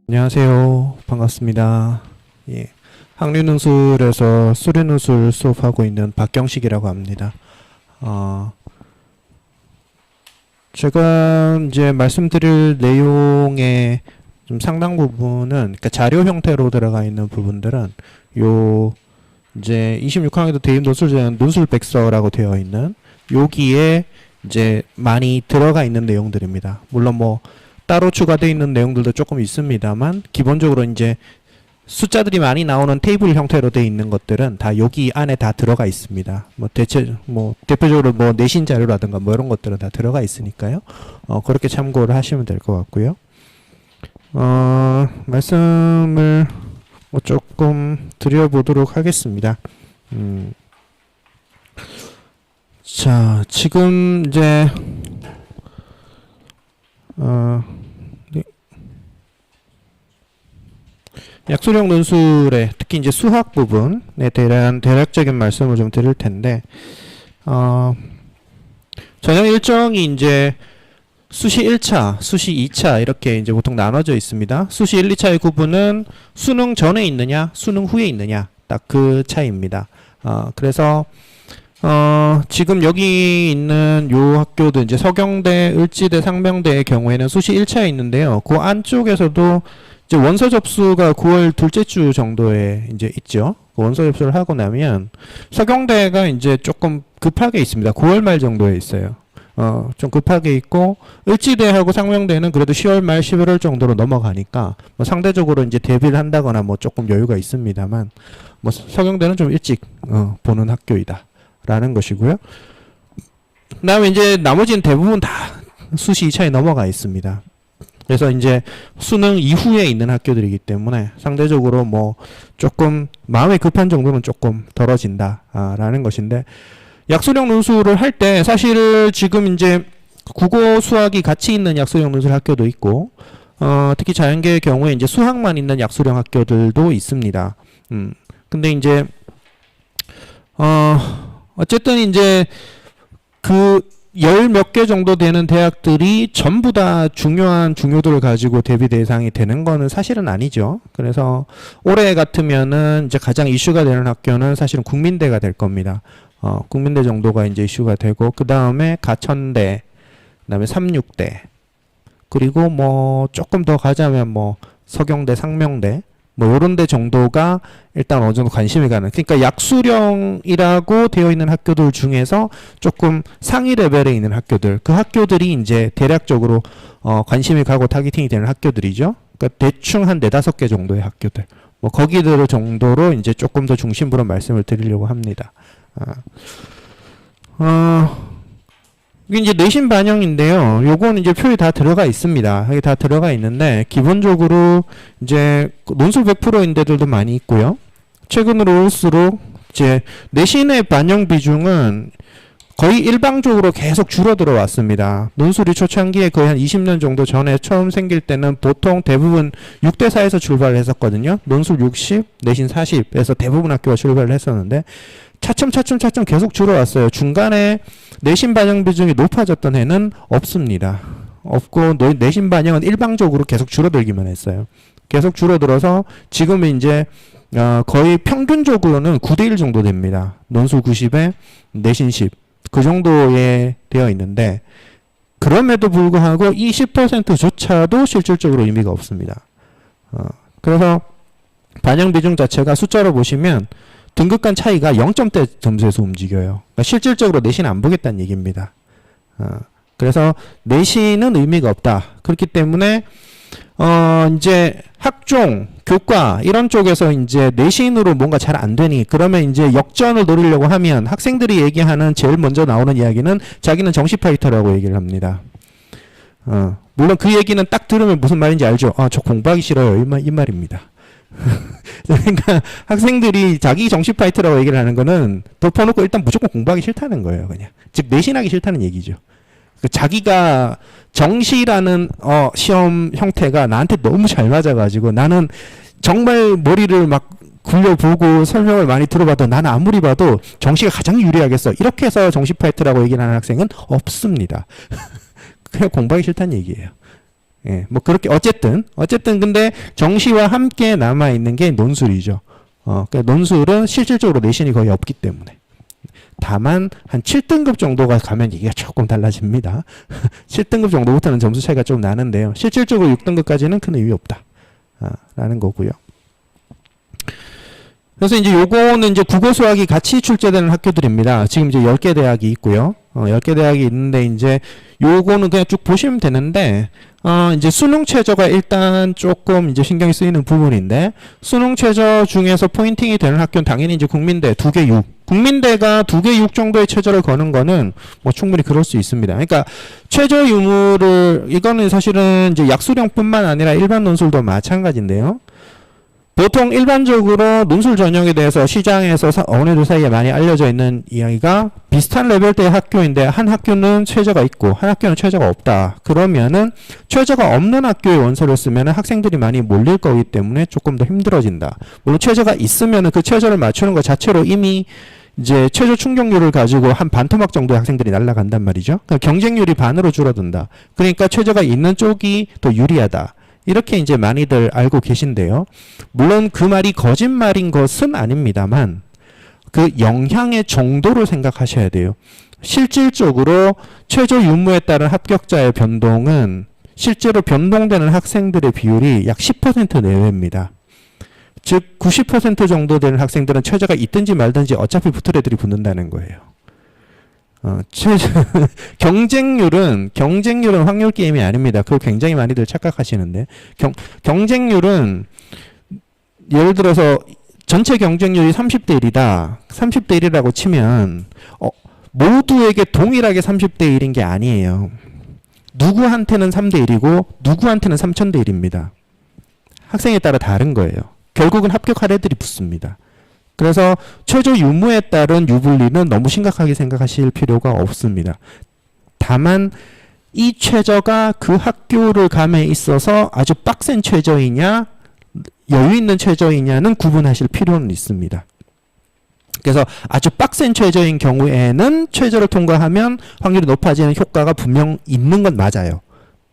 안녕하세요. 반갑습니다. 예. 항류능술에서 수리능술 수업하고 있는 박경식이라고 합니다. 제가 이제 말씀드릴 내용의 좀 상당 부분은, 그러니까 자료 형태로 들어가 있는 부분들은 요 이제 26항에도 대입 논술제는 논술백서라고 되어 있는 여기에 이제 많이 들어가 있는 내용들입니다. 물론 뭐 따로 추가되어 있는 내용들도 조금 있습니다만 기본적으로 이제 숫자들이 많이 나오는 테이블 형태로 되어 있는 것들은 다 여기 안에 다 들어가 있습니다. 대표적으로 뭐 내신 자료라든가 뭐 이런 것들은 다 들어가 있으니까요. 그렇게 참고를 하시면 될 것 같고요. 말씀을 뭐 조금 드려보도록 하겠습니다. 자, 지금 이제 약수령 논술의 특히 이제 수학 부분에 대한 대략적인 말씀을 좀 드릴 텐데, 전형 일정이 이제 수시 1차, 수시 2차 이렇게 이제 보통 나눠져 있습니다. 수시 1, 2차의 구분은 수능 전에 있느냐, 수능 후에 있느냐, 딱 그 차이입니다. 그래서 지금 여기 있는 요 학교도 이제 서경대, 을지대, 상명대의 경우에는 수시 1차에 있는데요. 그 안쪽에서도 이제 원서 접수가 9월 둘째 주 정도에 이제 있죠. 그 원서 접수를 하고 나면 서경대가 이제 조금 급하게 있습니다. 9월 말 정도에 있어요. 좀 급하게 있고, 을지대하고 상명대는 그래도 10월 말 11월 정도로 넘어가니까 뭐 상대적으로 이제 대비를 한다거나 뭐 조금 여유가 있습니다만, 뭐 서경대는 좀 일찍 보는 학교이다 라는 것이고요. 그 다음에 이제 나머지는 대부분 다 수시 2차에 넘어가 있습니다. 그래서 이제 수능 이후에 있는 학교들이기 때문에 상대적으로 뭐 조금 마음이 급한 정도는 조금 덜어진다 라는 것인데, 약수령 논술을 할 때 사실 지금 이제 국어 수학이 같이 있는 약수령 논술 학교도 있고, 특히 자연계의 경우에 이제 수학만 있는 약수령 학교들도 있습니다. 근데 이제 어쨌든 이제 그 열 몇 개 정도 되는 대학들이 전부 다 중요한 중요도를 가지고 대비 대상이 되는 거는 사실은 아니죠. 그래서 올해 같으면은 이제 가장 이슈가 되는 학교는 사실은 국민대가 될 겁니다. 국민대 정도가 이제 이슈가 되고, 그 다음에 가천대, 그 다음에 삼육대, 그리고 뭐 조금 더 가자면 뭐 서경대, 상명대, 뭐 요런 데 정도가 일단 어느 정도 관심이 가는, 그러니까 약수령이라고 되어 있는 학교들 중에서 조금 상위 레벨에 있는 학교들, 그 학교들이 이제 대략적으로 관심이 가고 타겟팅이 되는 학교들이죠. 그러니까 대충 한 4-5개 정도의 학교들, 뭐 거기들 정도로 이제 조금 더 중심부로 말씀을 드리려고 합니다. 이게 이제 내신 반영인데요. 요건 이제 표에 다 들어가 있습니다. 여기 다 들어가 있는데, 기본적으로 이제 논술 100%인 데들도 많이 있고요. 최근으로 올수록 이제 내신의 반영 비중은 거의 일방적으로 계속 줄어들어 왔습니다. 논술이 초창기에 거의 한 20년 정도 전에 처음 생길 때는 보통 대부분 6대4에서 출발을 했었거든요. 논술 60, 내신 40에서 대부분 학교가 출발을 했었는데, 차츰 계속 줄어왔어요. 중간에 내신 반영 비중이 높아졌던 해는 없습니다. 없고, 내신 반영은 일방적으로 계속 줄어들기만 했어요. 계속 줄어들어서 지금은 이제 거의 평균적으로는 9대1 정도 됩니다. 논술 90에 내신 10. 그 정도에 되어 있는데, 그럼에도 불구하고 이 10%조차도 실질적으로 의미가 없습니다. 그래서 반영 비중 자체가 숫자로 보시면 등급 간 차이가 0점대 점수에서 움직여요. 그러니까 실질적으로 내신 안 보겠다는 얘기입니다. 그래서 내신은 의미가 없다. 그렇기 때문에 이제 학종, 교과 이런 쪽에서 이제 내신으로 뭔가 잘 안 되니, 그러면 이제 역전을 노리려고 하면 학생들이 얘기하는 제일 먼저 나오는 이야기는 자기는 정시 파이터라고 얘기를 합니다. 물론 그 얘기는 딱 들으면 무슨 말인지 알죠. 저 공부하기 싫어요. 이 말입니다. 그러니까 학생들이 자기 정시 파이터라고 얘기를 하는 거는 덮어놓고 일단 무조건 공부하기 싫다는 거예요. 그냥 즉 내신하기 싫다는 얘기죠. 자기가 정시라는 시험 형태가 나한테 너무 잘 맞아가지고, 나는 정말 머리를 막 굴려보고 설명을 많이 들어봐도 나는 아무리 봐도 정시가 가장 유리하겠어, 이렇게 해서 정시 파이터라고 얘기를 하는 학생은 없습니다. 그냥 공부하기 싫다는 얘기예요. 예, 뭐 그렇게 어쨌든 근데 정시와 함께 남아 있는 게 논술이죠. 그러니까 논술은 실질적으로 내신이 거의 없기 때문에. 다만 한 7등급 정도가 가면 얘기가 조금 달라집니다. 7등급 정도부터는 점수 차이가 좀 나는데요. 실질적으로 6등급까지는 큰 의미 없다. 라는 거고요. 그래서 이제 요거는 이제 국어 수학이 같이 출제되는 학교들입니다. 지금 이제 10개 대학이 있고요. 10개 대학이 있는데 이제 요거는 그냥 쭉 보시면 되는데 이제 수능 최저가 일단 조금 이제 신경이 쓰이는 부분인데 수능 최저 중에서 포인팅이 되는 학교는 당연히 이제 국민대 2개 6. 국민대가 2개 6 정도의 최저를 거는 거는 뭐 충분히 그럴 수 있습니다. 그러니까 최저 유무를 이거는 사실은 이제 약수령뿐만 아니라 일반 논술도 마찬가지인데요. 보통 일반적으로 논술 전형에 대해서 시장에서 어머니들 사이에 많이 알려져 있는 이야기가 비슷한 레벨대의 학교인데 한 학교는 최저가 있고 한 학교는 최저가 없다. 그러면은 최저가 없는 학교의 원서를 쓰면은 학생들이 많이 몰릴 거기 때문에 조금 더 힘들어진다. 물론 최저가 있으면은 그 최저를 맞추는 것 자체로 이미 이제 최저 충족률을 가지고 한 반토막 정도의 학생들이 날아간단 말이죠. 그러니까 경쟁률이 반으로 줄어든다. 그러니까 최저가 있는 쪽이 더 유리하다. 이렇게 이제 많이들 알고 계신데요. 물론 그 말이 거짓말인 것은 아닙니다만 그 영향의 정도를 생각하셔야 돼요. 실질적으로 최저 유무에 따른 합격자의 변동은 실제로 변동되는 학생들의 비율이 약 10% 내외입니다. 즉 90% 정도 되는 학생들은 최저가 있든지 말든지 어차피 붙을 애들이 붙는다는 거예요. 경쟁률은 확률 게임이 아닙니다. 그걸 굉장히 많이들 착각하시는데 경쟁률은 예를 들어서 전체 경쟁률이 30대 1이다. 30대 1이라고 치면 모두에게 동일하게 30대 1인 게 아니에요. 누구한테는 3대 1이고 누구한테는 3000대 1입니다. 학생에 따라 다른 거예요. 결국은 합격할 애들이 붙습니다. 그래서 최저 유무에 따른 유불리는 너무 심각하게 생각하실 필요가 없습니다. 다만 이 최저가 그 학교를 감에 있어서 아주 빡센 최저이냐 여유 있는 최저이냐는 구분하실 필요는 있습니다. 그래서 아주 빡센 최저인 경우에는 최저를 통과하면 확률이 높아지는 효과가 분명 있는 건 맞아요.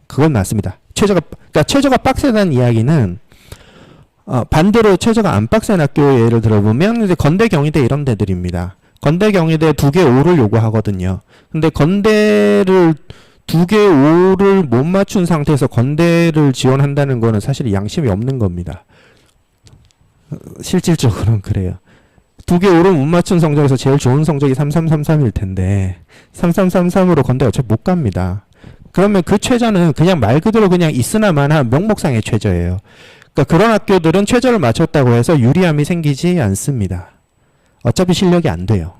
그건 맞습니다. 그러니까 최저가 빡세다는 이야기는 반대로 최저가 안 빡센 학교 예를 들어보면 이제 건대 경희대 이런 데들입니다. 건대 경희대 2개 5를 요구하거든요. 근데 건대를 2개 5를 못 맞춘 상태에서 건대를 지원한다는 거는 사실 양심이 없는 겁니다. 실질적으로는 그래요. 2개 5를 못 맞춘 성적에서 제일 좋은 성적이 3333일 텐데 3333으로 건대 어차피 못 갑니다. 그러면 그 최저는 그냥 말 그대로 그냥 있으나 마나 명목상의 최저예요. 그러니까 그런 학교들은 최저를 맞췄다고 해서 유리함이 생기지 않습니다. 어차피 실력이 안 돼요.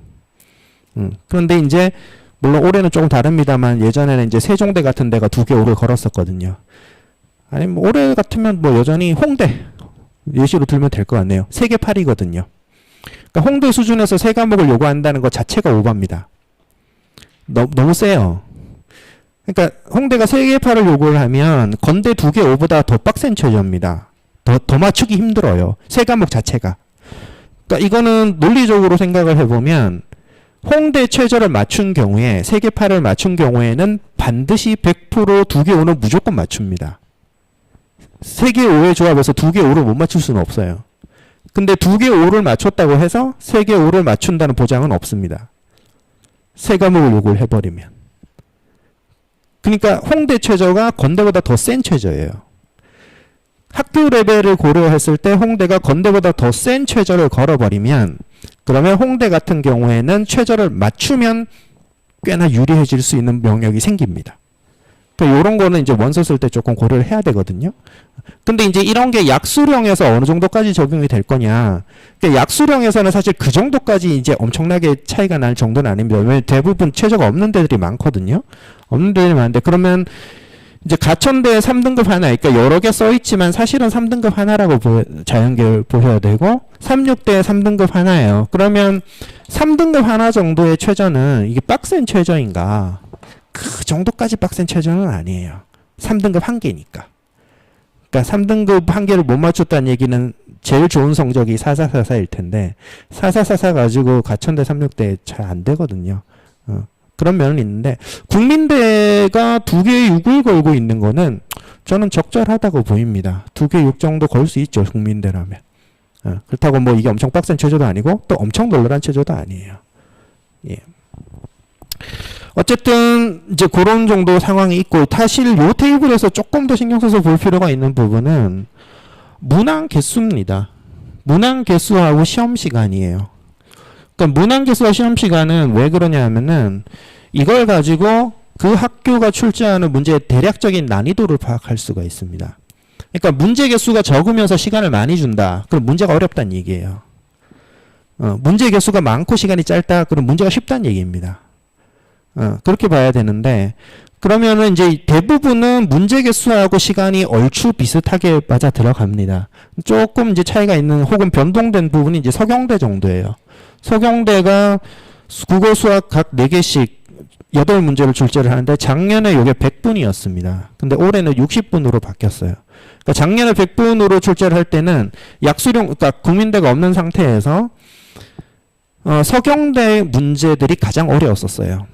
그런데 이제 물론 올해는 조금 다릅니다만 예전에는 이제 세종대 같은 데가 2개 5를 걸었었거든요. 아니 뭐 올해 같으면 뭐 여전히 홍대 예시로 들면 될 것 같네요. 3개 8이거든요. 그러니까 홍대 수준에서 3과목을 요구한다는 것 자체가 오바입니다. 너무 세요. 그러니까 홍대가 3개 8을 요구를 하면 건대 2개 5보다 더 빡센 최저입니다. 더 맞추기 힘들어요. 3과목 자체가. 그러니까 이거는 논리적으로 생각을 해보면 홍대 최저를 맞춘 경우에 3개 8을 맞춘 경우에는 반드시 100% 2개 5는 무조건 맞춥니다. 3개 5의 조합에서 2개 5를 못 맞출 수는 없어요. 근데 2개 5를 맞췄다고 해서 3개 5를 맞춘다는 보장은 없습니다. 3과목을 요구를 해버리면. 그러니까 홍대 최저가 건대보다 더 센 최저예요. 학교 레벨을 고려했을 때 홍대가 건대보다 더 센 최저를 걸어버리면 그러면 홍대 같은 경우에는 최저를 맞추면 꽤나 유리해질 수 있는 명역이 생깁니다. 그러니까 이런 거는 이제 원서 쓸 때 조금 고려를 해야 되거든요. 근데 이제 이런 게 약수령에서 어느 정도까지 적용이 될 거냐. 그러니까 약수령에서는 사실 그 정도까지 이제 엄청나게 차이가 날 정도는 아닙니다. 왜냐면 대부분 최저가 없는 데들이 많거든요. 없는 데들이 많은데 그러면 이제 가천대 3등급 하나, 그러니까 여러 개 써있지만 사실은 3등급 하나라고 자연계를 보셔야 되고 36대 3등급 하나예요. 그러면 3등급 하나 정도의 최저는 이게 빡센 최저인가? 그 정도까지 빡센 최저는 아니에요. 3등급 한 개니까. 그러니까 3등급 한 개를 못 맞췄다는 얘기는 제일 좋은 성적이 4444일 텐데 4444 가지고 가천대 36대 잘 안 되거든요. 그런 면은 있는데 국민대가 2개의 6을 걸고 있는 거는 저는 적절하다고 보입니다. 2개 6 정도 걸 수 있죠. 국민대라면. 그렇다고 뭐 이게 엄청 빡센 체조도 아니고 또 엄청 널널한 체조도 아니에요. 예. 어쨌든 이제 그런 정도 상황이 있고 사실 요 테이블에서 조금 더 신경 써서 볼 필요가 있는 부분은 문항 개수입니다. 문항 개수하고 시험 시간이에요. 그러니까 문항 개수와 시험 시간은 왜 그러냐 하면은 이걸 가지고 그 학교가 출제하는 문제의 대략적인 난이도를 파악할 수가 있습니다. 그러니까 문제 개수가 적으면서 시간을 많이 준다. 그럼 문제가 어렵다는 얘기예요. 문제 개수가 많고 시간이 짧다. 그럼 문제가 쉽다는 얘기입니다. 그렇게 봐야 되는데 그러면은 이제 대부분은 문제 개수하고 시간이 얼추 비슷하게 맞아 들어갑니다. 조금 이제 차이가 있는 혹은 변동된 부분이 이제 서경대 정도예요. 서경대가 국어 수학 각 4개씩 8문제를 출제를 하는데 작년에 이게 100분이었습니다. 근데 올해는 60분으로 바뀌었어요. 그러니까 작년에 100분으로 출제를 할 때는 약수령, 그러니까 국민대가 없는 상태에서 서경대 문제들이 가장 어려웠었어요.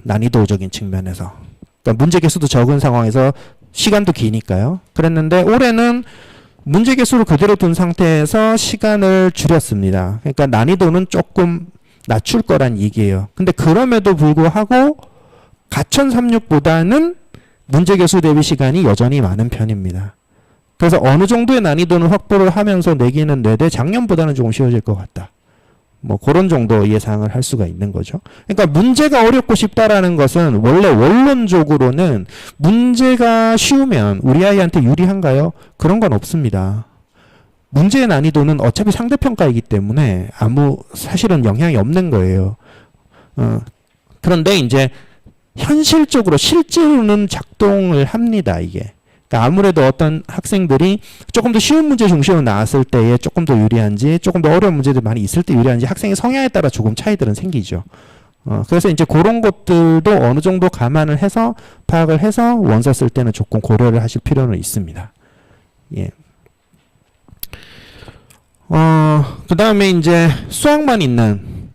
난이도적인 측면에서. 그러니까 문제 개수도 적은 상황에서 시간도 기니까요. 그랬는데 올해는 문제 개수를 그대로 둔 상태에서 시간을 줄였습니다. 그러니까 난이도는 조금 낮출 거란 얘기예요. 근데 그럼에도 불구하고 가천 36보다는 문제 개수 대비 시간이 여전히 많은 편입니다. 그래서 어느 정도의 난이도는 확보를 하면서 내기는 내되 작년보다는 조금 쉬워질 것 같다. 뭐 그런 정도 예상을 할 수가 있는 거죠. 그러니까 문제가 어렵고 쉽다라는 것은 원래 원론적으로는 문제가 쉬우면 우리 아이한테 유리한가요? 그런 건 없습니다. 문제의 난이도는 어차피 상대평가이기 때문에 아무 사실은 영향이 없는 거예요. 그런데 이제 현실적으로 실제로는 작동을 합니다. 이게. 그러니까 아무래도 어떤 학생들이 조금 더 쉬운 문제 중심으로 나왔을 때에 조금 더 유리한지 조금 더 어려운 문제들 많이 있을 때 유리한지 학생의 성향에 따라 조금 차이들은 생기죠. 그래서 이제 그런 것들도 어느 정도 감안을 해서 파악을 해서 원서 쓸 때는 조금 고려를 하실 필요는 있습니다. 예. 그 다음에 이제 수학만 있는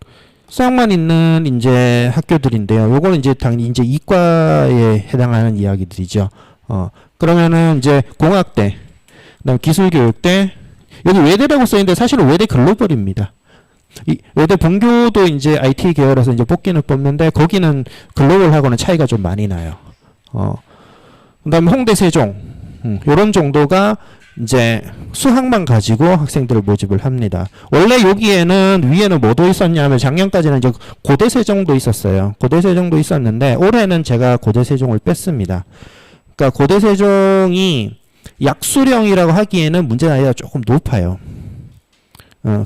이제 학교들인데요. 요거는 이제 당연히 이제 이과에 해당하는 이야기들이죠. 그러면은 이제 공학대, 그다음 기술교육대, 여기 외대라고 써있는데 사실은 외대 글로벌입니다. 이 외대 본교도 이제 IT 계열에서 이제 뽑기는 뽑는데 거기는 글로벌하고는 차이가 좀 많이 나요. 그다음에 홍대 세종, 요런 정도가 이제 수학만 가지고 학생들을 모집을 합니다. 원래 여기에는 위에는 뭐도 있었냐면 작년까지는 이제 고대세종도 있었어요. 고대세종도 있었는데 올해는 제가 고대세종을 뺐습니다. 그러니까 고대세종이 약수령이라고 하기에는 문제 난이도가 조금 높아요.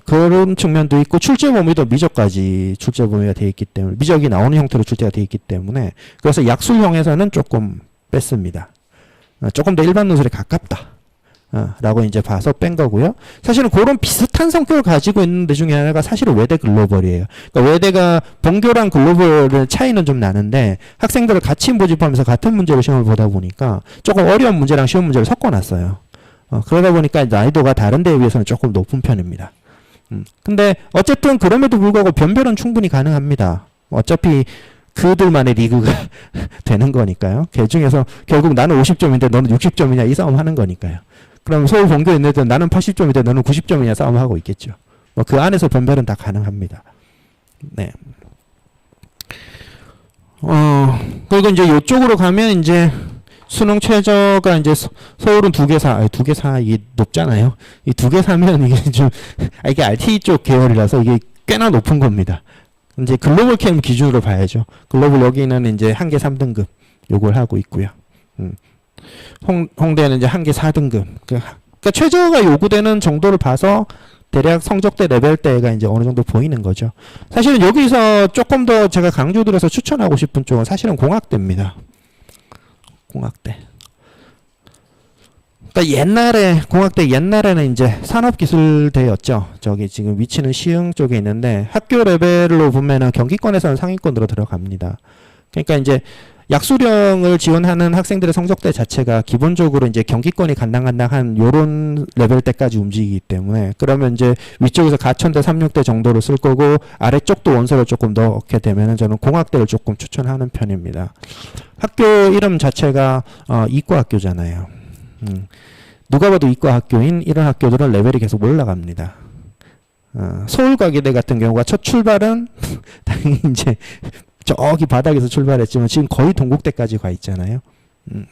그런 측면도 있고 출제 범위도 미적까지 출제 범위가 되어 있기 때문에 미적이 나오는 형태로 출제가 되어 있기 때문에 그래서 약술형에서는 조금 뺐습니다. 조금 더 일반 논술에 가깝다. 라고 이제 봐서 뺀 거고요. 사실은 그런 비슷한 성격을 가지고 있는 데 중에 하나가 사실은 외대 글로벌이에요. 그러니까 외대가 본교랑 글로벌의 차이는 좀 나는데 학생들을 같이 모집하면서 같은 문제로 시험을 보다 보니까 조금 어려운 문제랑 쉬운 문제를 섞어놨어요. 그러다 보니까 난이도가 다른 데에 비해서는 조금 높은 편입니다. 근데 어쨌든 그럼에도 불구하고 변별은 충분히 가능합니다. 어차피 그들만의 리그가 되는 거니까요. 그 중에서 결국 나는 50점인데 너는 60점이냐 이 싸움 하는 거니까요. 그럼 서울 본교에 있는 애들은 나는 80점인데 너는 90점이냐 싸움을 하고 있겠죠. 뭐 그 안에서 변별은 다 가능합니다. 네. 그리고 이제 이쪽으로 가면 이제 수능 최저가 이제 서울은 2개 사, 이게 높잖아요. 이 2개 사면 이게 좀, 이게 RT 쪽 계열이라서 이게 꽤나 높은 겁니다. 이제 글로벌 캠 기준으로 봐야죠. 글로벌 여기는 이제 1개 3등급 요걸 하고 있고요. 홍대는 이제 1개 4등급. 그러니까 최저가 요구되는 정도를 봐서 대략 성적대 레벨대가 이제 어느 정도 보이는 거죠. 사실은 여기서 조금 더 제가 강조드려서 추천하고 싶은 쪽은 사실은 공학대입니다. 공학대. 그러니까 옛날에 공학대 옛날에는 이제 산업기술대였죠. 저기 지금 위치는 시흥 쪽에 있는데 학교 레벨로 보면은 경기권에서는 상위권으로 들어갑니다. 그러니까 이제 약수령을 지원하는 학생들의 성적대 자체가 기본적으로 이제 경기권이 간당간당한 요런 레벨대까지 움직이기 때문에 그러면 이제 위쪽에서 가천대 36대 정도로 쓸 거고 아래쪽도 원서를 조금 넣게 되면은 저는 공학대를 조금 추천하는 편입니다. 학교 이름 자체가 이과 학교잖아요. 누가 봐도 이과 학교인 이런 학교들은 레벨이 계속 올라갑니다. 서울과기대 같은 경우가 첫 출발은 당연히 이제 저기 바닥에서 출발했지만 지금 거의 동국대까지 가 있잖아요.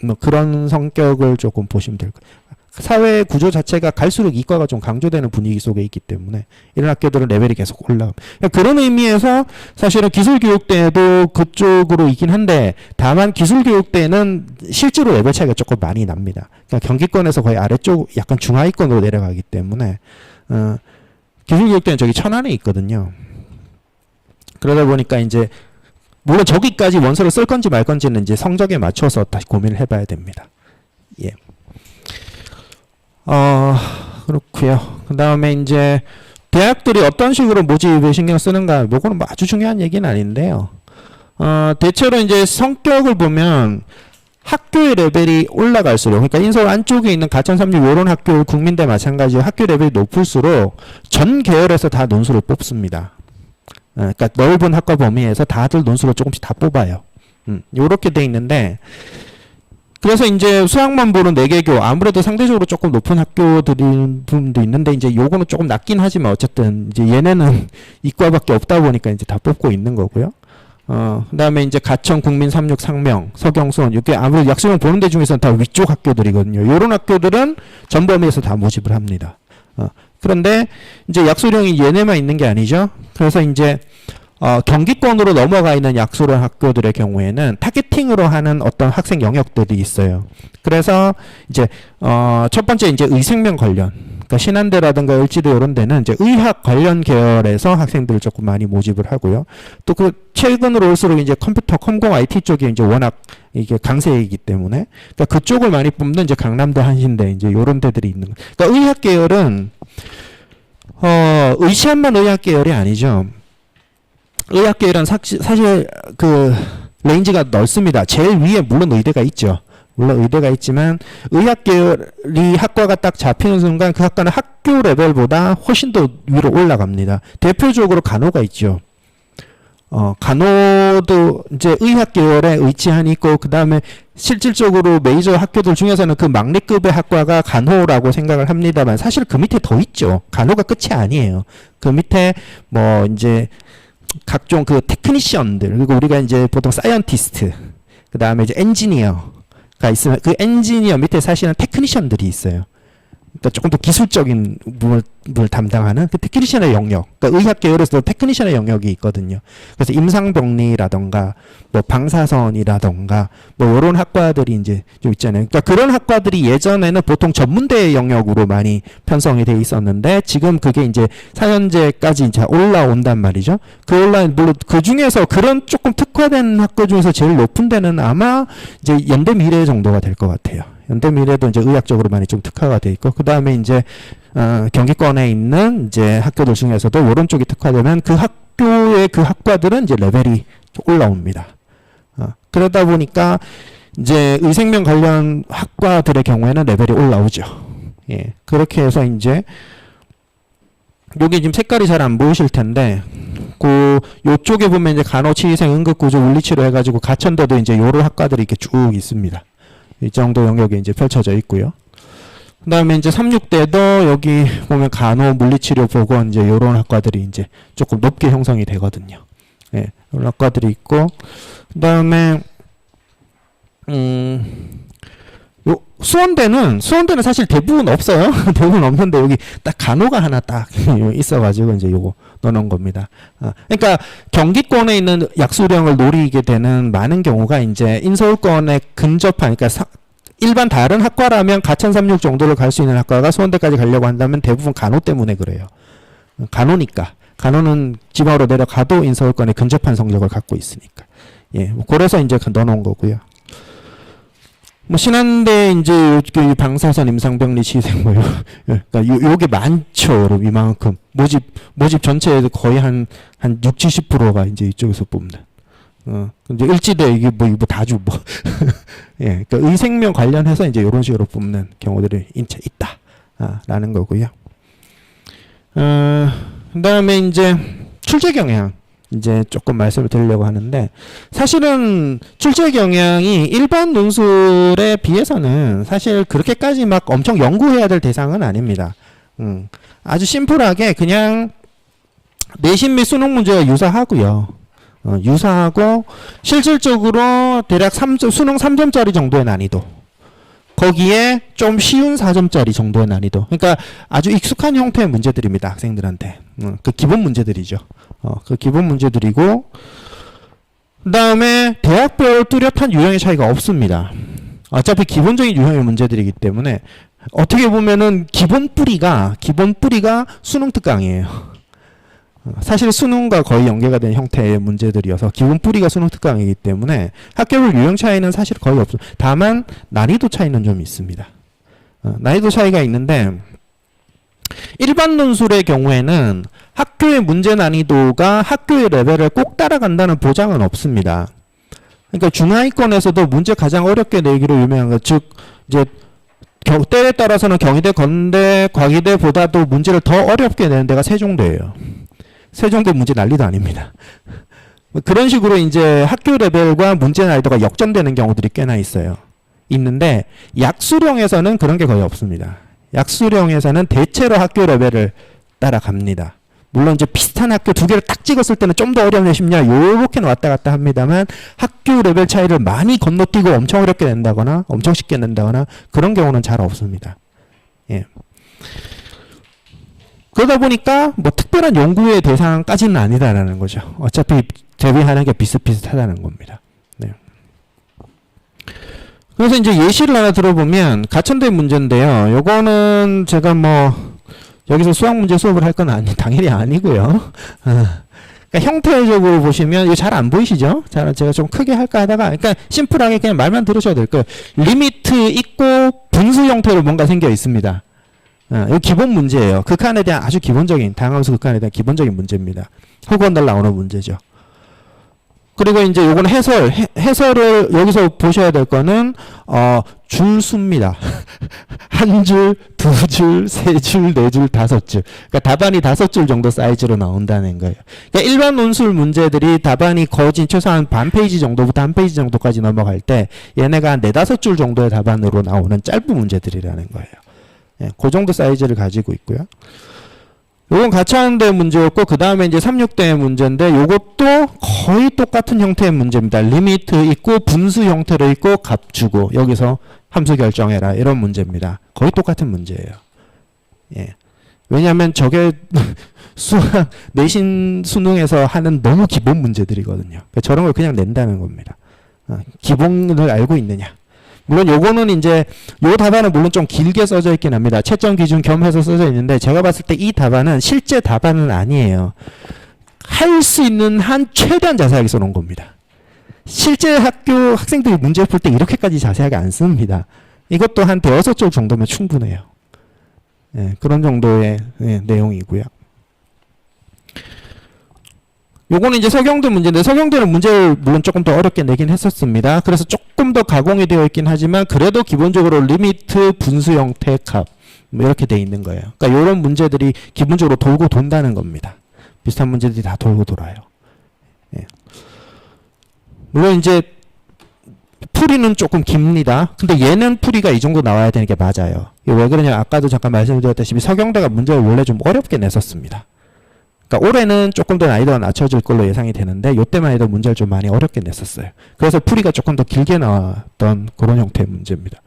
뭐 그런 성격을 조금 보시면 될 거예요. 사회 구조 자체가 갈수록 이과가 좀 강조되는 분위기 속에 있기 때문에 이런 학교들은 레벨이 계속 올라갑니다. 그런 의미에서 사실은 기술교육대도 그쪽으로 있긴 한데 다만 기술교육대는 실제로 레벨 차이가 조금 많이 납니다. 그러니까 경기권에서 거의 아래쪽 약간 중하위권으로 내려가기 때문에 기술교육대는 저기 천안에 있거든요. 그러다 보니까 이제 물론 저기까지 원서를 쓸 건지 말 건지는 이제 성적에 맞춰서 다시 고민을 해봐야 됩니다. 예. 그렇고요. 그 다음에 이제 대학들이 어떤 식으로 모집에 신경 쓰는가, 요거는 뭐 아주 중요한 얘기는 아닌데요. 대체로 이제 성격을 보면 학교의 레벨이 올라갈수록, 그러니까 인서울 안쪽에 있는 가천 36 이런 학교, 국민대 마찬가지로 학교 레벨이 높을수록 전 계열에서 다 논술을 뽑습니다. 그러니까 넓은 학과 범위에서 다들 논술을 조금씩 다 뽑아요. 요렇게 돼 있는데, 그래서 이제 수학만 보는 내개교, 아무래도 상대적으로 조금 높은 학교들인 분도 있는데, 이제 요거는 조금 낮긴 하지만 어쨌든 이제 얘네는 이과밖에 없다 보니까 이제 다 뽑고 있는 거고요. 그 다음에 이제 가천, 국민, 36, 상명, 서경수원, 이게 아무래도 약수령 보는 데 중에서는 다 위쪽 학교들이거든요. 요런 학교들은 전 범위에서 다 모집을 합니다. 그런데 이제 약수령이 얘네만 있는 게 아니죠. 그래서 이제 경기권으로 넘어가 있는 약수령 학교들의 경우에는 타겟팅으로 하는 어떤 학생 영역들이 있어요. 그래서 이제 첫 번째 이제 의생명 관련, 그러니까 신한대라든가 을지로 이런 데는 이제 의학 관련 계열에서 학생들을 조금 많이 모집을 하고요. 또 그 최근으로 올수록 이제 컴퓨터, 컴공 IT 쪽이 이제 워낙 이게 강세이기 때문에 그러니까 그쪽을 많이 뽑는 이제 강남대, 한신대 이제 이런 데들이 있는 거. 그러니까 의학 계열은 의시한만 의학 계열이 아니죠. 의학 계열은 사실 그 레인지가 넓습니다. 제일 위에 물론 의대가 있죠. 물론 의대가 있지만 의학 계열이 학과가 딱 잡히는 순간 그 학과는 학교 레벨보다 훨씬 더 위로 올라갑니다. 대표적으로 간호가 있죠. 간호도 이제 의학 계열에 의치한이 있고 그 다음에 실질적으로 메이저 학교들 중에서는 그 막내급의 학과가 간호라고 생각을 합니다만 사실 그 밑에 더 있죠. 간호가 끝이 아니에요. 그 밑에 뭐 이제 각종 그 테크니션들 그리고 우리가 이제 보통 사이언티스트 그 다음에 이제 엔지니어가 있으면 그 엔지니어 밑에 사실은 테크니션들이 있어요. 그러니까 조금 더 기술적인 부분을 담당하는 그 테크니션의 영역, 그러니까 의학 계열에서도 테크니션의 영역이 있거든요. 그래서 임상병리라던가 뭐 방사선이라던가 뭐 이런 학과들이 이제 좀 있잖아요. 그러니까 그런 학과들이 예전에는 보통 전문대 영역으로 많이 편성이 돼 있었는데 지금 그게 이제 4년제까지 이제 올라온단 말이죠. 물론 그 중에서 그런 조금 특화된 학교 중에서 제일 높은 데는 아마 이제 연대미래 정도가 될 것 같아요. 연대미래도 이제 의학적으로 많이 좀 특화가 돼 있고 그 다음에 이제 경기권에 있는 이제 학교들 중에서도 이런 쪽이 특화되면 그 학교의 그 학과들은 이제 레벨이 올라옵니다. 그러다 보니까 이제 의생명 관련 학과들의 경우에는 레벨이 올라오죠. 예, 그렇게 해서 이제 여기 지금 색깔이 잘 안 보이실 텐데 그 요쪽에 보면 이제 간호, 치의생, 응급구조, 물리치료 해가지고 가천대도 이제 요런 학과들이 이렇게 쭉 있습니다. 이 정도 영역에 이제 펼쳐져 있고요. 그 다음에 이제 36대도 여기 보면 간호, 물리치료, 보건 이제 요런 학과들이 이제 조금 높게 형성이 되거든요. 예, 이런 학과들이 있고, 그 다음에, 수원대는 사실 대부분 없어요. 대부분 없는데 여기 딱 간호가 하나 딱 있어가지고 이제 요거 넣어놓은 겁니다. 그러니까 경기권에 있는 약수령을 노리게 되는 많은 경우가 이제 인서울권에 근접한, 그러니까 일반 다른 학과라면 가천 36 정도를 갈 수 있는 학과가 수원대까지 가려고 한다면 대부분 간호 때문에 그래요. 간호니까. 간호는 지방으로 내려가도 인서울권에 근접한 성적을 갖고 있으니까. 예, 뭐 그래서 이제 넣어놓은 거고요. 뭐 신한대 이제 방사선, 임상병리, 치의생 뭐 그러니까 요게 많죠. 여러분 이만큼 모집 전체에도 거의 한 60, 70%가 이제 이쪽에서 뽑는. 이제 일지대 이게 뭐 다주 뭐 예, 그러니까 의생명 관련해서 이제 이런 식으로 뽑는 경우들이 있다. 라는 거고요. 그다음에 이제 출제 경향 이제 조금 말씀을 드리려고 하는데 사실은 출제 경향이 일반 논술에 비해서는 사실 그렇게까지 막 엄청 연구해야 될 대상은 아닙니다. 아주 심플하게 그냥 내신 및 수능 문제가 유사하고요. 유사하고 실질적으로 대략 수능 3점짜리 정도의 난이도 거기에 좀 쉬운 4점짜리 정도의 난이도 그러니까 아주 익숙한 형태의 문제들입니다. 학생들한테 그 기본 문제들이죠. 그 기본 문제들이고 그 다음에 대학별 뚜렷한 유형의 차이가 없습니다. 어차피 기본적인 유형의 문제들이기 때문에 어떻게 보면은 기본 뿌리가 수능 특강이에요. 사실 수능과 거의 연계가 된 형태의 문제들이어서 기본 뿌리가 수능 특강이기 때문에 학교별 유형 차이는 사실 거의 없습니다. 다만 난이도 차이는 좀 있습니다. 난이도 차이가 있는데 일반 논술의 경우에는 학교의 문제 난이도가 학교의 레벨을 꼭 따라간다는 보장은 없습니다. 그러니까 중하위권에서도 문제 가장 어렵게 내기로 유명한 것, 즉 이제 때에 따라서는 경희대, 건대, 과기대보다도 문제를 더 어렵게 내는 데가 세종대예요. 세종대 문제 난리도 아닙니다. 그런 식으로 이제 학교 레벨과 문제 난이도가 역전되는 경우들이 꽤나 있는데 약수령에서는 그런 게 거의 없습니다. 약수령에서는 대체로 학교 레벨을 따라갑니다. 물론 이제 비슷한 학교 두 개를 딱 찍었을 때는 좀 더 어렵냐 쉽냐 요렇게는 왔다 갔다 합니다만 학교 레벨 차이를 많이 건너뛰고 엄청 어렵게 낸다거나 엄청 쉽게 낸다거나 그런 경우는 잘 없습니다. 예. 그러다 보니까 뭐 특별한 연구의 대상까지는 아니다라는 거죠. 어차피 대비하는 게 비슷비슷하다는 겁니다. 네. 그래서 이제 예시를 하나 들어보면 가천대 문제인데요. 요거는 제가 뭐 여기서 수학 문제 수업을 할 건 당연히 아니고요. 그러니까 형태적으로 보시면 이거 잘 안 보이시죠? 제가 좀 크게 할까 하다가 그러니까 심플하게 그냥 말만 들으셔야 될 거예요. 리미트 있고 분수 형태로 뭔가 생겨 있습니다. 이거 기본 문제예요. 극한에 대한 아주 기본적인 다항함수 극한에 대한 기본적인 문제입니다. 허구한달 나오는 문제죠. 그리고 이제 요거는 해설을 여기서 보셔야 될 거는 줄수입니다. 한 줄, 두 줄, 세 줄, 네 줄, 다섯 줄. 그러니까 답안이 5줄 정도 사이즈로 나온다는 거예요. 그러니까 일반 논술 문제들이 답안이 거진 최소한 반 페이지 정도부터 한 페이지 정도까지 넘어갈 때 얘네가 한 4-5줄 정도의 답안으로 나오는 짧은 문제들이라는 거예요. 예, 그 정도 사이즈를 가지고 있고요. 요건 가천대 문제였고 그 다음에 이제 36대 문제인데 요것도 거의 똑같은 형태의 문제입니다. 리미트 있고 분수 형태로 있고 값 주고 여기서 함수 결정해라 이런 문제입니다. 거의 똑같은 문제예요. 예. 왜냐하면 저게 수학 내신 수능에서 하는 너무 기본 문제들이거든요. 그러니까 저런 걸 그냥 낸다는 겁니다. 기본을 알고 있느냐. 물론 요거는 이제 요 답안은 물론 좀 길게 써져 있긴 합니다. 채점 기준 겸해서 써져 있는데 제가 봤을 때 이 답안은 실제 답안은 아니에요. 할 수 있는 한 최대한 자세하게 써놓은 겁니다. 실제 학교 학생들이 문제 풀 때 이렇게까지 자세하게 안 씁니다. 이것도 한 5줄 정도면 충분해요. 예, 그런 정도의 내용이고요. 요거는 이제 서경대 문제인데 서경대는 문제를 물론 조금 더 어렵게 내긴 했었습니다. 그래서 조금 더 가공이 되어 있긴 하지만 그래도 기본적으로 리미트 분수 형태 값 뭐 이렇게 돼 있는 거예요. 그러니까 이런 문제들이 기본적으로 돌고 돈다는 겁니다. 비슷한 문제들이 다 돌고 돌아요. 예. 물론 이제 풀이는 조금 깁니다. 근데 얘는 풀이가 이 정도 나와야 되는 게 맞아요. 이게 왜 그러냐 아까도 잠깐 말씀드렸다시피 서경대가 문제를 원래 좀 어렵게 냈었습니다. 그러니까 올해는 조금 더 난이도가 낮춰질 걸로 예상이 되는데 요때만 해도 문제를 좀 많이 어렵게 냈었어요. 그래서 풀이가 조금 더 길게 나왔던 그런 형태의 문제입니다.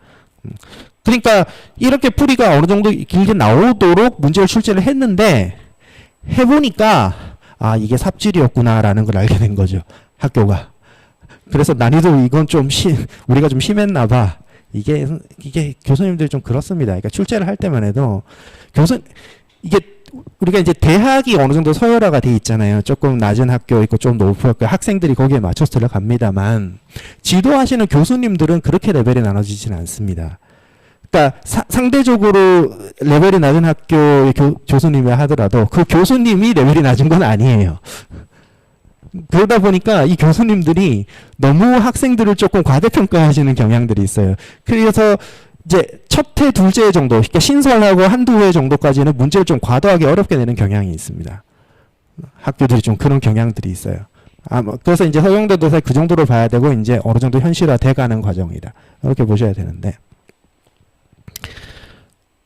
그러니까 이렇게 풀이가 어느 정도 길게 나오도록 문제를 출제를 했는데 해보니까 아 이게 삽질이었구나라는 걸 알게 된 거죠. 학교가. 그래서 난이도 이건 좀 우리가 좀 심했나 봐. 이게 교수님들이 좀 그렇습니다. 그러니까 출제를 할 때만 해도 이게 우리가 이제 대학이 어느 정도 서열화가 돼 있잖아요. 조금 낮은 학교 있고 좀 높은 학교 학생들이 거기에 맞춰서 들어갑니다만 지도하시는 교수님들은 그렇게 레벨이 나눠지지는 않습니다. 그러니까 상대적으로 레벨이 낮은 학교의 교수님이 하더라도 그 교수님이 레벨이 낮은 건 아니에요. 그러다 보니까 이 교수님들이 너무 학생들을 조금 과대평가하시는 경향들이 있어요. 그래서 이제 첫 회, 둘째 회 정도, 그러니까 신설하고 한두 회 정도까지는 문제를 좀 과도하게 어렵게 내는 경향이 있습니다. 학교들이 좀 그런 경향들이 있어요. 그래서 이제 서경대도 그 정도로 봐야 되고, 이제 어느 정도 현실화돼 가는 과정이다. 이렇게 보셔야 되는데.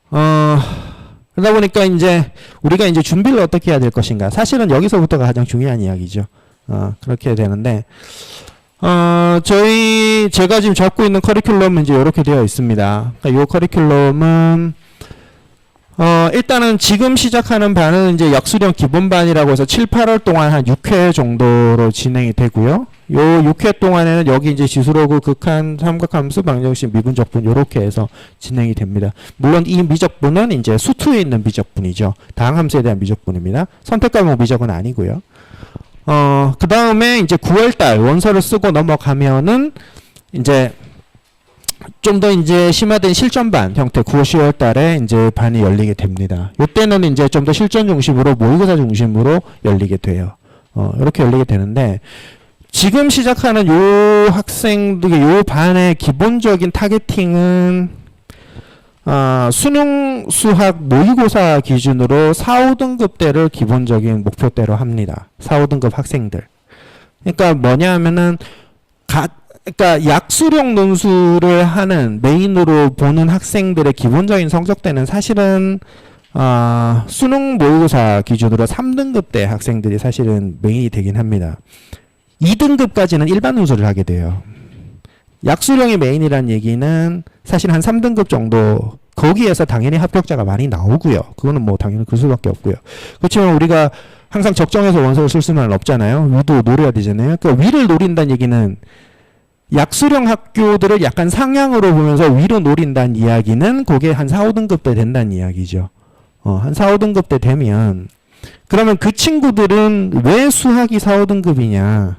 그러다 보니까 이제 우리가 이제 준비를 어떻게 해야 될 것인가. 사실은 여기서부터가 가장 중요한 이야기죠. 그렇게 되는데, 제가 지금 잡고 있는 커리큘럼은 이제 이렇게 되어 있습니다. 그러니까 이 커리큘럼은, 일단은 지금 시작하는 반은 이제 역수령 기본반이라고 해서 7, 8월 동안 한 6회 정도로 진행이 되고요. 요 6회 동안에는 여기 이제 지수로그, 극한, 삼각함수, 방정식, 미분적분 요렇게 해서 진행이 됩니다. 물론 이 미적분은 이제 수투에 있는 미적분이죠. 다항함수에 대한 미적분입니다. 선택과목 미적은 아니고요. 그 다음에 이제 9월달 원서를 쓰고 넘어가면은 이제 좀 더 이제 심화된 실전반 형태 9월 10월 달에 이제 반이 열리게 됩니다. 이때는 이제 좀 더 실전 중심으로 모의고사 중심으로 열리게 돼요. 이렇게 열리게 되는데 지금 시작하는 요 학생들 요 반의 기본적인 타겟팅은 수능 수학 모의고사 기준으로 4, 5등급대를 기본적인 목표대로 합니다. 4, 5등급 학생들. 그러니까 뭐냐 하면은 그러니까 약수령 논술을 하는 메인으로 보는 학생들의 기본적인 성적대는 사실은 수능 모의고사 기준으로 3등급대 학생들이 사실은 메인이 되긴 합니다. 2등급까지는 일반 논술을 하게 돼요. 약수령이 메인이란 얘기는 사실 한 3등급 정도 거기에서 당연히 합격자가 많이 나오고요. 그거는 뭐 당연히 그럴 수밖에 없고요. 그렇지만 우리가 항상 적정해서 원서를 쓸 수는 없잖아요. 위도 노려야 되잖아요. 그러니까 위를 노린다는 얘기는 약수령 학교들을 약간 상향으로 보면서 위로 노린다는 이야기는 그게 한 4, 5등급 때 된다는 이야기죠. 한 4, 5등급 때 되면 그러면 그 친구들은 왜 수학이 4, 5등급이냐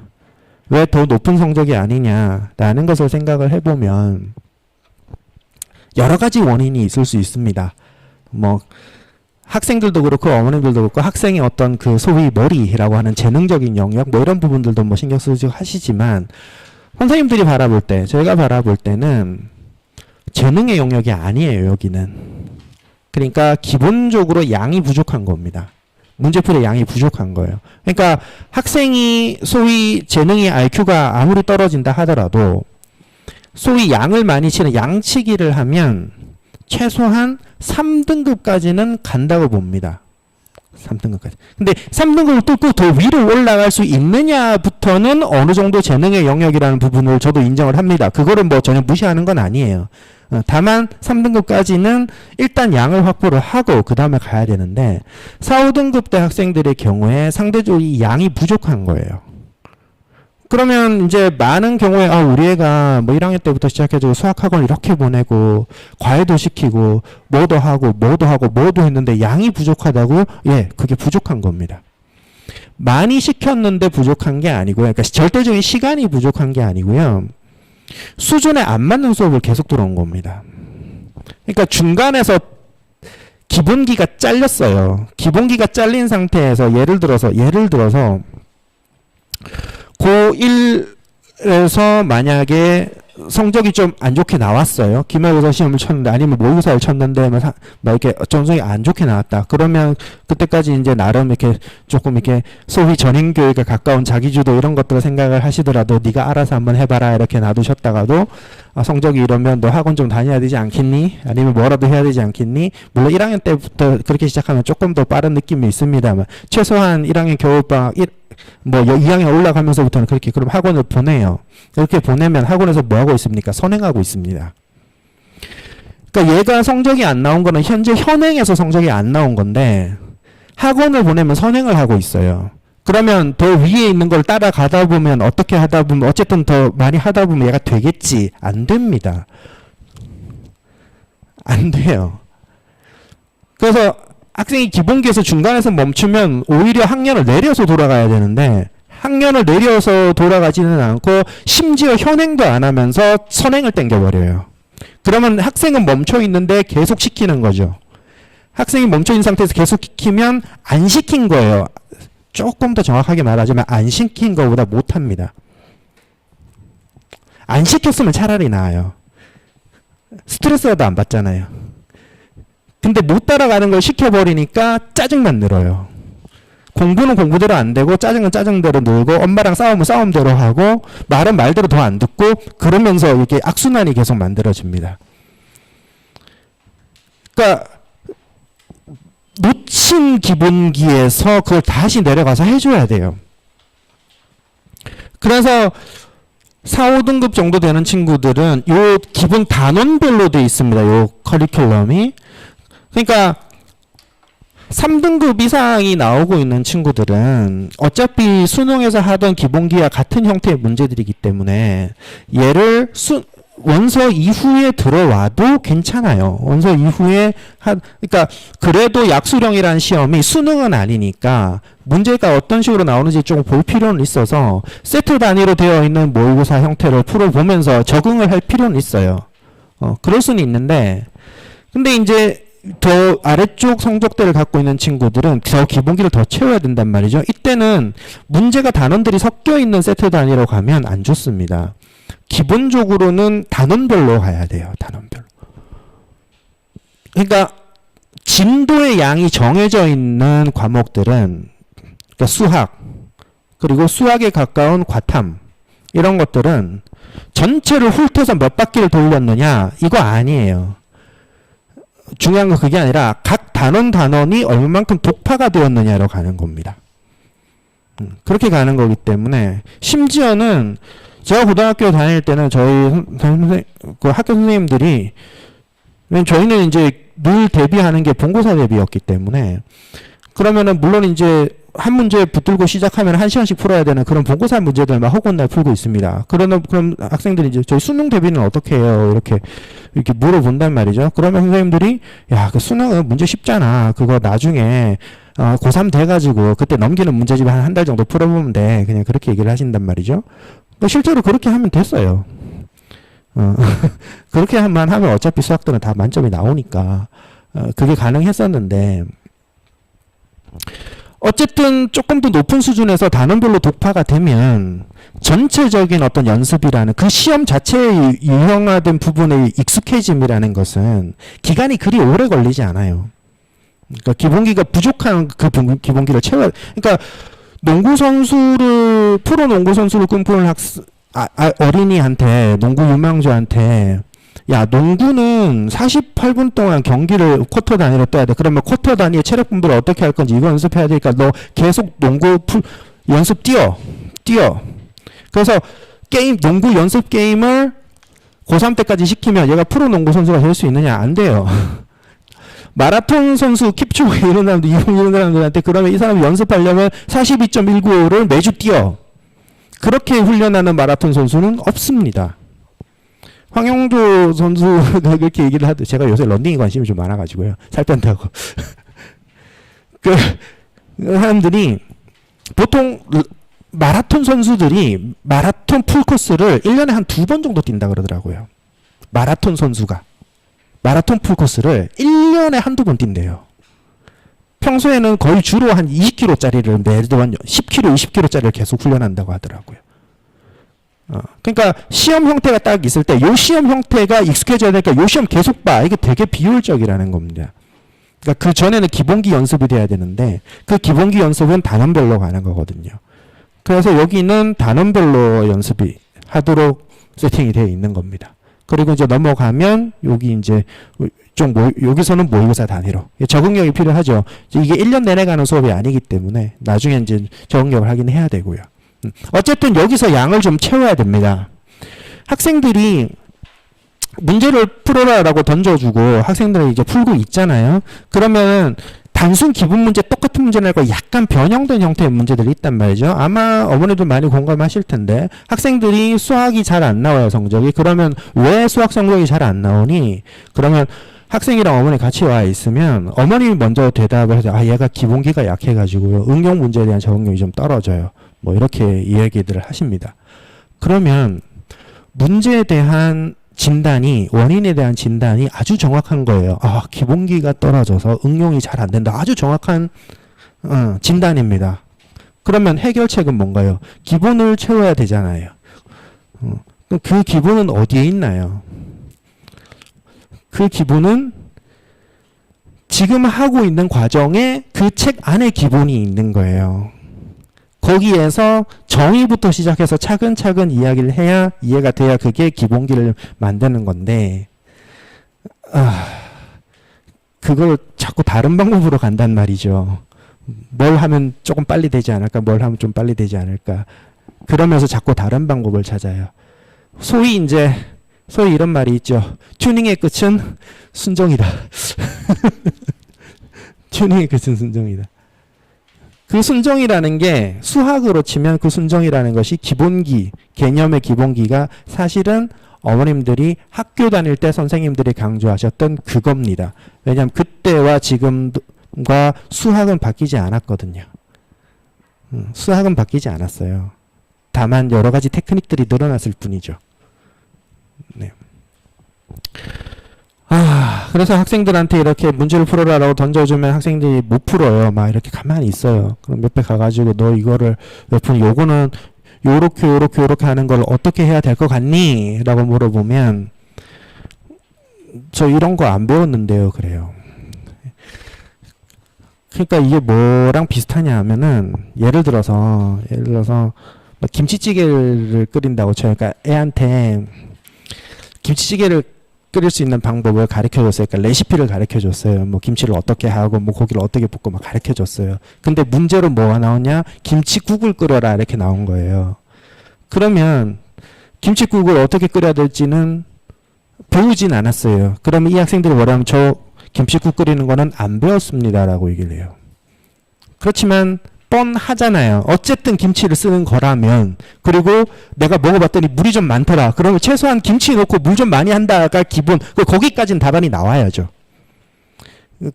왜 더 높은 성적이 아니냐라는 것을 생각을 해보면 여러 가지 원인이 있을 수 있습니다. 뭐 학생들도 그렇고 어머님들도 그렇고 학생의 어떤 그 소위 머리라고 하는 재능적인 영역 뭐 이런 부분들도 뭐 신경 쓰지 하시지만 선생님들이 바라볼 때 저희가 바라볼 때는 재능의 영역이 아니에요. 여기는. 그러니까 기본적으로 양이 부족한 겁니다. 문제풀이의 양이 부족한 거예요. 그러니까 학생이 소위 재능이 IQ가 아무리 떨어진다 하더라도 소위 양을 많이 치는 양치기를 하면 최소한 3등급까지는 간다고 봅니다. 3등급까지. 근데 3등급을 뚫고 더 위로 올라갈 수 있느냐부터는 어느 정도 재능의 영역이라는 부분을 저도 인정을 합니다. 그거를 뭐 전혀 무시하는 건 아니에요. 다만 3등급까지는 일단 양을 확보를 하고 그 다음에 가야 되는데 4, 5등급 대 학생들의 경우에 상대적으로 이 양이 부족한 거예요. 그러면 이제 많은 경우에 우리 애가 뭐 1학년 때부터 시작해서 수학학원 이렇게 보내고 과외도 시키고 뭐도 하고 뭐도 했는데 양이 부족하다고? 예, 그게 부족한 겁니다. 많이 시켰는데 부족한 게 아니고요. 그러니까 절대적인 시간이 부족한 게 아니고요. 수준에 안 맞는 수업을 계속 들어온 겁니다. 그러니까 중간에서 기본기가 잘렸어요. 기본기가 잘린 상태에서 예를 들어서 고1에서 만약에 성적이 좀 안 좋게 나왔어요. 기말고사 시험을 쳤는데 아니면 모의고사를 쳤는데 뭐 이렇게 전성이 안 좋게 나왔다. 그러면 그때까지 이제 나름 이렇게 조금 이렇게 소위 전인교육에 가까운 자기주도 이런 것들을 생각을 하시더라도 네가 알아서 한번 해봐라 이렇게 놔두셨다가도 성적이 이러면 너 학원 좀 다녀야 되지 않겠니? 아니면 뭐라도 해야 되지 않겠니? 물론 1학년 때부터 그렇게 시작하면 조금 더 빠른 느낌이 있습니다만 최소한 1학년 겨울방학 2학년 올라가면서부터는 그렇게 그럼 학원을 보내요. 이렇게 보내면 학원에서 뭐 하고 있습니까? 선행하고 있습니다. 그러니까 얘가 성적이 안 나온 거는 현재 현행에서 성적이 안 나온 건데 학원을 보내면 선행을 하고 있어요. 그러면 더 위에 있는 걸 따라가다 보면 어떻게 하다 보면 어쨌든 더 많이 하다 보면 얘가 되겠지. 안 됩니다. 안 돼요. 그래서 학생이 기본기에서 중간에서 멈추면 오히려 학년을 내려서 돌아가야 되는데 학년을 내려서 돌아가지는 않고 심지어 현행도 안 하면서 선행을 땡겨버려요. 그러면 학생은 멈춰 있는데 계속 시키는 거죠. 학생이 멈춰 있는 상태에서 계속 시키면 안 시킨 거예요. 조금 더 정확하게 말하자면 안 시킨 것보다 못합니다. 안 시켰으면 차라리 나아요. 스트레스라도 안 받잖아요. 근데 못 따라가는 걸 시켜버리니까 짜증만 늘어요. 공부는 공부대로 안 되고 짜증은 짜증대로 늘고 엄마랑 싸우면 싸움대로 하고 말은 말대로 더 안 듣고 그러면서 이렇게 악순환이 계속 만들어집니다. 그러니까 놓친 기본기에서 그걸 다시 내려가서 해줘야 돼요. 그래서 4, 5등급 정도 되는 친구들은 요 기본 단원별로 돼 있습니다. 요 커리큘럼이. 그러니까 3등급 이상이 나오고 있는 친구들은 어차피 수능에서 하던 기본기와 같은 형태의 문제들이기 때문에 얘를 원서 이후에 들어와도 괜찮아요. 원서 이후에 그러니까 그래도 약수령이라는 시험이 수능은 아니니까 문제가 어떤 식으로 나오는지 조금 볼 필요는 있어서 세트 단위로 되어 있는 모의고사 형태를 풀어보면서 적응을 할 필요는 있어요. 그럴 수는 있는데 근데 이제 더 아래쪽 성적대를 갖고 있는 친구들은 더 기본기를 더 채워야 된단 말이죠. 이때는 문제가 단원들이 섞여 있는 세트 단위로 가면 안 좋습니다. 기본적으로는 단원별로 가야 돼요. 단원별로. 그러니까 진도의 양이 정해져 있는 과목들은 그러니까 수학 그리고 수학에 가까운 과탐 이런 것들은 전체를 훑어서 몇 바퀴를 돌렸느냐 이거 아니에요. 중요한 건 그게 아니라 각 단원이 얼마만큼 독파가 되었느냐로 가는 겁니다. 그렇게 가는 거기 때문에 심지어는 제가 고등학교 다닐 때는 저희 그 학교 선생님들이 저희는 이제 늘 대비하는 게 본고사 대비였기 때문에 그러면은 물론 이제 한 문제 붙들고 시작하면 1시간씩 풀어야 되는 그런 본고사 문제들 막 허구날 풀고 있습니다. 그럼 학생들이 이제 저희 수능 대비는 어떻게 해요? 이렇게 물어본단 말이죠. 그러면 선생님들이 야, 그 수능은 문제 쉽잖아. 그거 나중에 고3 돼가지고 그때 넘기는 문제집 한 달 정도 풀어보면 돼. 그냥 그렇게 얘기를 하신단 말이죠. 실제로 그렇게 하면 됐어요. 그렇게만 하면 어차피 수학들은 다 만점이 나오니까 그게 가능했었는데 어쨌든 조금 더 높은 수준에서 단원별로 독파가 되면 전체적인 어떤 연습이라는 그 시험 자체에 유형화된 부분의 익숙해짐이라는 것은 기간이 그리 오래 걸리지 않아요. 그러니까 기본기가 부족한 그 기본기를 채워야 그러니까 프로 농구 선수를 꿈꾸는 어린이한테 농구 유망주한테 야, 농구는 48분 동안 경기를 쿼터 단위로 떠야 돼. 그러면 쿼터 단위의 체력 분배를 어떻게 할 건지 이거 연습해야 되니까 너 계속 농구 연습 뛰어. 그래서 농구 연습 게임을 고3 때까지 시키면 얘가 프로 농구 선수가 될 수 있느냐? 안 돼요. 마라톤 선수 킵초게 이런 사람들, 이런 사람들한테 그러면 이 사람이 연습하려면 42.195를 매주 뛰어. 그렇게 훈련하는 마라톤 선수는 없습니다. 황영조 선수가 그렇게 얘기를 하도 제가 요새 런닝에 관심이 좀 많아가지고요. 살 뺀다고. 그 사람들이 보통 마라톤 선수들이 마라톤 풀코스를 1년에 한 2번 정도 뛴다 그러더라고요. 마라톤 선수가. 마라톤 풀코스를 1년에 한두 번 뛴대요. 평소에는 거의 주로 한 20km짜리를 매번 10km, 20km짜리를 계속 훈련한다고 하더라고요. 그러니까 시험 형태가 딱 있을 때 요 시험 형태가 익숙해져야 되니까 요 시험 계속 봐. 이게 되게 비효율적이라는 겁니다. 그러니까 그 전에는 기본기 연습이 돼야 되는데 그 기본기 연습은 단원별로 가는 거거든요. 그래서 여기는 단원별로 연습이 하도록 세팅이 되어 있는 겁니다. 그리고 이제 넘어가면 여기 이제 좀 여기서는 모의고사 단위로 적응력이 필요하죠. 이게 1년 내내 가는 수업이 아니기 때문에 나중에 이제 적응력을 하긴 해야 되고요. 어쨌든 여기서 양을 좀 채워야 됩니다. 학생들이 문제를 풀어라라고 던져주고 학생들은 이제 풀고 있잖아요. 그러면 단순 기본 문제 똑같은 문제 낼 거 약간 변형된 형태의 문제들이 있단 말이죠. 아마 어머니도 많이 공감하실 텐데 학생들이 수학이 잘 안 나와요, 성적이. 그러면 왜 수학 성적이 잘 안 나오니? 그러면 학생이랑 어머니 같이 와 있으면 어머님이 먼저 대답을 해서 얘가 기본기가 약해가지고요. 응용 문제에 대한 적응력이 좀 떨어져요. 뭐 이렇게 이야기들을 하십니다. 그러면 문제에 대한 진단이 원인에 대한 진단이 아주 정확한 거예요. 기본기가 떨어져서 응용이 잘 안 된다. 아주 정확한 진단입니다. 그러면 해결책은 뭔가요? 기본을 채워야 되잖아요. 그럼 그 기본은 어디에 있나요? 그 기본은 지금 하고 있는 과정에 그 책 안에 기본이 있는 거예요. 거기에서 정의부터 시작해서 차근차근 이야기를 해야 이해가 돼야 그게 기본기를 만드는 건데 그걸 자꾸 다른 방법으로 간단 말이죠. 뭘 하면 조금 빨리 되지 않을까? 뭘 하면 좀 빨리 되지 않을까? 그러면서 자꾸 다른 방법을 찾아요. 소위 이런 말이 있죠. 튜닝의 끝은 순정이다. 튜닝의 끝은 순정이다. 그 순정이라는 게 수학으로 치면 그 순정이라는 것이 기본기, 개념의 기본기가 사실은 어머님들이 학교 다닐 때 선생님들이 강조하셨던 그겁니다. 왜냐하면 그때와 지금과 수학은 바뀌지 않았거든요. 수학은 바뀌지 않았어요. 다만 여러 가지 테크닉들이 늘어났을 뿐이죠. 네. 그래서 학생들한테 이렇게 문제를 풀어라라고 던져주면 학생들이 못 풀어요. 막 이렇게 가만히 있어요. 그럼 옆에 가가지고 너 이거를 몇 분 요거는 요렇게 하는 걸 어떻게 해야 될 것 같니? 라고 물어보면 저 이런 거 안 배웠는데요. 그래요. 그러니까 이게 뭐랑 비슷하냐 하면은 예를 들어서 김치찌개를 끓인다고 쳐요. 그러니까 애한테 김치찌개를 끓일 수 있는 방법을 가르쳐줬어요. 그러니까 레시피를 가르쳐줬어요. 뭐 김치를 어떻게 하고 뭐 고기를 어떻게 볶고 막 가르쳐줬어요. 근데 문제로 뭐가 나오냐? 김치국을 끓여라 이렇게 나온 거예요. 그러면 김치국을 어떻게 끓여야 될지는 배우진 않았어요. 그러면 이 학생들이 뭐라면 저 김치국 끓이는 거는 안 배웠습니다라고 얘기를 해요. 그렇지만 뻔하잖아요. 어쨌든 김치를 쓰는 거라면. 그리고 내가 먹어봤더니 물이 좀 많더라. 그러면 최소한 김치 넣고 물 좀 많이 한다가 기본. 거기까지는 답안이 나와야죠.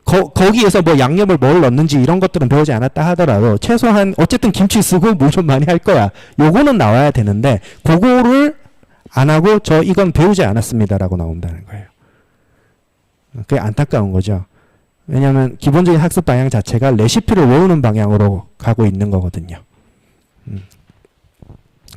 거기에서 뭐 양념을 뭘 넣는지 이런 것들은 배우지 않았다 하더라도 최소한 어쨌든 김치 쓰고 물 좀 많이 할 거야. 요거는 나와야 되는데 그거를 안 하고 저 이건 배우지 않았습니다라고 나온다는 거예요. 그게 안타까운 거죠. 왜냐하면 기본적인 학습 방향 자체가 레시피를 외우는 방향으로 가고 있는 거거든요.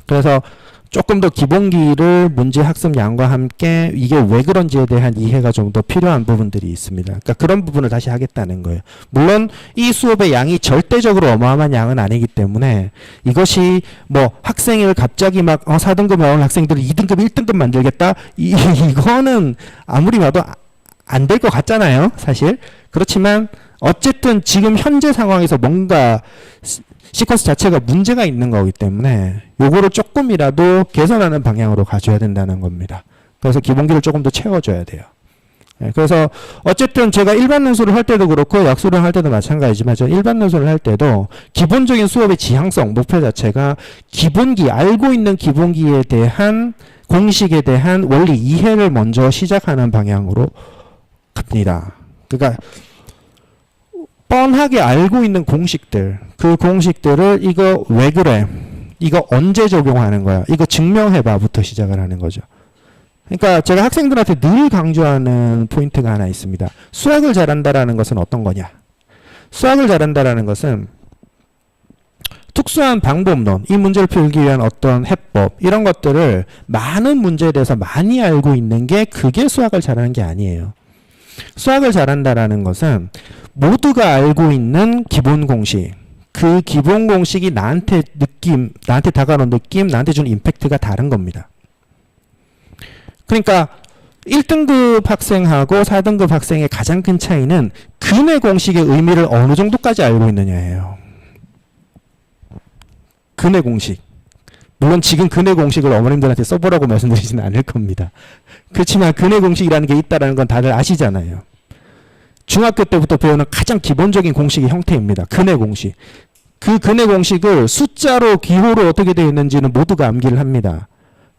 그래서 조금 더 기본기를 문제 학습량과 함께 이게 왜 그런지에 대한 이해가 좀 더 필요한 부분들이 있습니다. 그러니까 그런 부분을 다시 하겠다는 거예요. 물론 이 수업의 양이 절대적으로 어마어마한 양은 아니기 때문에 이것이 뭐 학생을 갑자기 막 4등급 나오는 학생들을 2등급, 1등급 만들겠다? 이거는 아무리 봐도 안 될 것 같잖아요. 사실. 그렇지만 어쨌든 지금 현재 상황에서 뭔가 시퀀스 자체가 문제가 있는 거기 때문에 요거를 조금이라도 개선하는 방향으로 가져야 된다는 겁니다. 그래서 기본기를 조금 더 채워줘야 돼요. 그래서 어쨌든 제가 일반 논술을 할 때도 그렇고 약술을 할 때도 마찬가지지만 저 일반 논술을 할 때도 기본적인 수업의 지향성, 목표 자체가 기본기, 알고 있는 기본기에 대한 공식에 대한 원리 이해를 먼저 시작하는 방향으로 갑니다. 그러니까 뻔하게 알고 있는 공식들, 그 공식들을 이거 왜 그래? 이거 언제 적용하는 거야? 이거 증명해봐부터 시작을 하는 거죠. 그러니까 제가 학생들한테 늘 강조하는 포인트가 하나 있습니다. 수학을 잘한다라는 것은 어떤 거냐? 수학을 잘한다라는 것은 특수한 방법론, 이 문제를 풀기 위한 어떤 해법, 이런 것들을 많은 문제에 대해서 많이 알고 있는 게 그게 수학을 잘하는 게 아니에요. 수학을 잘한다라는 것은 모두가 알고 있는 기본 공식, 그 기본 공식이 나한테 다가오는 느낌, 나한테 주는 임팩트가 다른 겁니다. 그러니까 1등급 학생하고 4등급 학생의 가장 큰 차이는 근의 공식의 의미를 어느 정도까지 알고 있느냐예요. 근의 공식. 물론 지금 근의 공식을 어머님들한테 써보라고 말씀드리지는 않을 겁니다. 그렇지만 근의 공식이라는 게 있다는 건 다들 아시잖아요. 중학교 때부터 배우는 가장 기본적인 공식의 형태입니다. 근의 공식. 그 근의 공식을 숫자로 기호로 어떻게 되어 있는지는 모두가 암기를 합니다.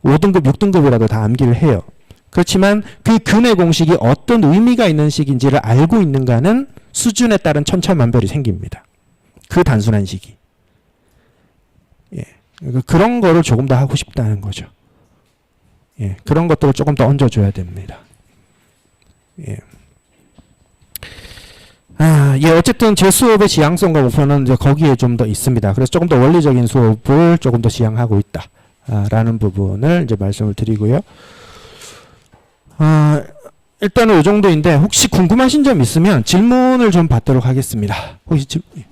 5등급, 6등급이라도 다 암기를 해요. 그렇지만 그 근의 공식이 어떤 의미가 있는 식인지를 알고 있는가는 수준에 따른 천차만별이 생깁니다. 그 단순한 식이. 예. 그런 거를 조금 더 하고 싶다는 거죠. 예. 그런 것들을 조금 더 얹어줘야 됩니다. 예. 예, 어쨌든 제 수업의 지향성과 목표는 이제 거기에 좀 더 있습니다. 그래서 조금 더 원리적인 수업을 조금 더 지향하고 있다. 라는 부분을 이제 말씀을 드리고요. 일단은 이 정도인데 혹시 궁금하신 점 있으면 질문을 좀 받도록 하겠습니다. 혹시 질문?